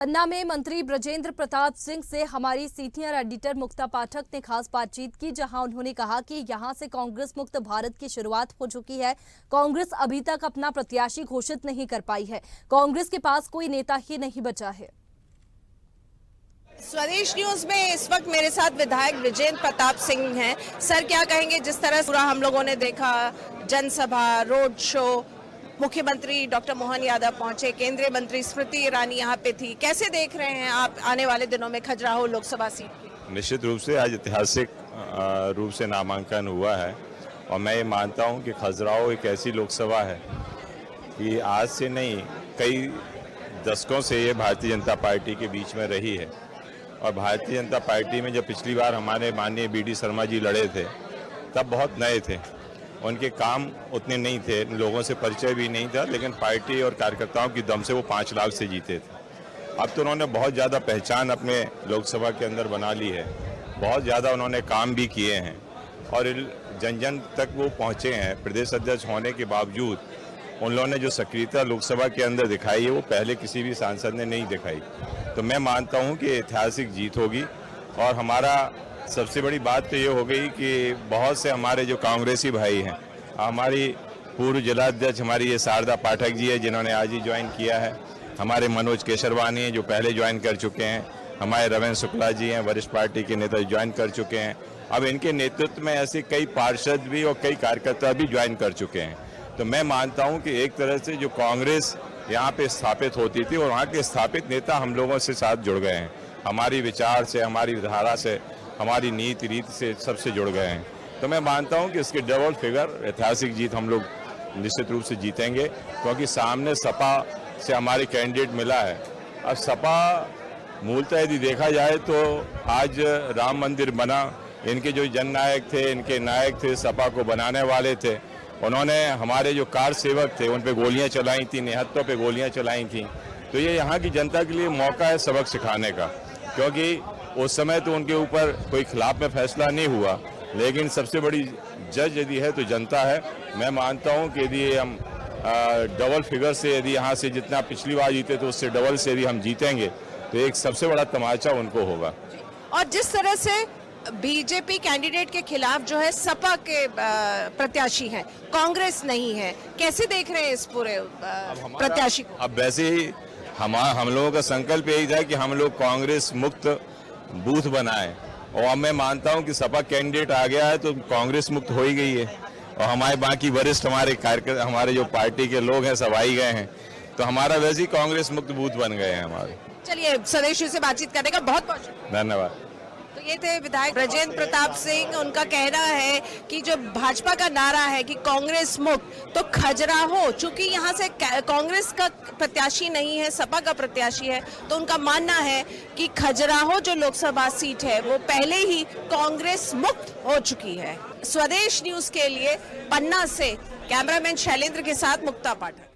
पन्ना में मंत्री ब्रजेंद्र प्रताप सिंह से हमारी सीनियर एडिटर मुक्ता पाठक ने खास बातचीत की, जहां उन्होंने कहा कि यहां से कांग्रेस मुक्त भारत की शुरुआत हो चुकी है। कांग्रेस अभी तक अपना प्रत्याशी घोषित नहीं कर पाई है। कांग्रेस के पास कोई नेता ही नहीं बचा है। स्वदेश न्यूज में इस वक्त मेरे साथ विधायक ब्रजेंद्र प्रताप सिंह हैं। सर, क्या कहेंगे, जिस तरह पूरा हम लोगों ने देखा, जनसभा, रोड शो, मुख्यमंत्री डॉक्टर मोहन यादव पहुंचे, केंद्रीय मंत्री स्मृति ईरानी यहाँ पे थी, कैसे देख रहे हैं आप आने वाले दिनों में खजुराहो लोकसभा सीट की? निश्चित रूप से आज ऐतिहासिक रूप से नामांकन हुआ है और मैं ये मानता हूँ कि खजुराहो एक ऐसी लोकसभा है कि आज से नहीं, कई दशकों से ये भारतीय जनता पार्टी के बीच में रही है। और भारतीय जनता पार्टी में जब पिछली बार हमारे माननीय बी.डी. शर्मा जी लड़े थे, तब बहुत नए थे, उनके काम उतने नहीं थे, लोगों से परिचय भी नहीं था, लेकिन पार्टी और कार्यकर्ताओं की दम से वो 5 लाख से जीते थे। अब तो उन्होंने बहुत ज़्यादा पहचान अपने लोकसभा के अंदर बना ली है, बहुत ज़्यादा उन्होंने काम भी किए हैं और जन जन तक वो पहुँचे हैं। प्रदेश अध्यक्ष होने के बावजूद उन लोगों ने जो सक्रियता लोकसभा के अंदर दिखाई है, वो पहले किसी भी सांसद ने नहीं दिखाई। तो मैं मानता हूँ कि ऐतिहासिक जीत होगी। और हमारा सबसे बड़ी बात तो ये हो गई कि बहुत से हमारे जो कांग्रेसी भाई हैं, हमारी पूर्व जिलाध्यक्ष हमारी ये शारदा पाठक जी है, जिन्होंने आज ही ज्वाइन किया है, हमारे मनोज केशरवानी हैं जो पहले ज्वाइन कर चुके हैं, हमारे रविंद्र शुक्ला जी हैं, वरिष्ठ पार्टी के नेता ज्वाइन कर चुके हैं। अब इनके नेतृत्व में ऐसे कई पार्षद भी और कई कार्यकर्ता भी ज्वाइन कर चुके हैं। तो मैं मानता हूँ कि एक तरह से जो कांग्रेस यहाँ पे स्थापित होती थी और वहाँ के स्थापित नेता हम लोगों से साथ जुड़ गए हैं, हमारी विचार से, हमारी धारा से, हमारी नीति रीति से सबसे जुड़ गए हैं। तो मैं मानता हूं कि इसके डबल फिगर ऐतिहासिक जीत हम लोग निश्चित रूप से जीतेंगे, क्योंकि सामने सपा से हमारे कैंडिडेट मिला है। अब सपा मूलतः यदि देखा जाए तो आज राम मंदिर बना, इनके जो जननायक थे, इनके नायक थे, सपा को बनाने वाले थे, उन्होंने हमारे जो कार सेवक थे उन पर गोलियाँ चलाई थी, निहत्तों पर गोलियाँ चलाई थी। तो ये यहाँ की जनता के लिए मौका है सबक सिखाने का, क्योंकि उस समय तो उनके ऊपर कोई खिलाफ में फैसला नहीं हुआ, लेकिन सबसे बड़ी जज यदि है तो जनता है। मैं मानता हूं कि यदि हम डबल फिगर से, यदि यहाँ से जितना पिछली बार जीते तो उससे डबल से यदि हम जीतेंगे तो एक सबसे बड़ा तमाचा उनको होगा। और जिस तरह से बीजेपी कैंडिडेट के खिलाफ जो है सपा के प्रत्याशी हैं, कांग्रेस नहीं है, कैसे देख रहे हैं इस पूरे प्रत्याशी को? अब वैसे ही हम लोगों का संकल्प यही था कि हम लोग कांग्रेस मुक्त बूथ बनाए, और मैं मानता हूं कि सपा कैंडिडेट आ गया है तो कांग्रेस मुक्त हो ही गई है। और हमारे बाकी वरिष्ठ हमारे कार्यकर्ता, हमारे जो पार्टी के लोग हैं, सब आ ही गए हैं, तो हमारा वैसे ही कांग्रेस मुक्त बूथ बन गए हैं हमारे। चलिए, स्वदेश से बातचीत करने का बहुत बहुत धन्यवाद। तो ये थे विधायक ब्रजेंद्र प्रताप सिंह। उनका कहना है कि जो भाजपा का नारा है कि कांग्रेस मुक्त, तो खजुराहो, चूंकि यहाँ से कांग्रेस का प्रत्याशी नहीं है, सपा का प्रत्याशी है, तो उनका मानना है कि खजुराहो जो लोकसभा सीट है वो पहले ही कांग्रेस मुक्त हो चुकी है। स्वदेश न्यूज के लिए पन्ना से कैमरामैन शैलेंद्र के साथ मुक्ता पाठक।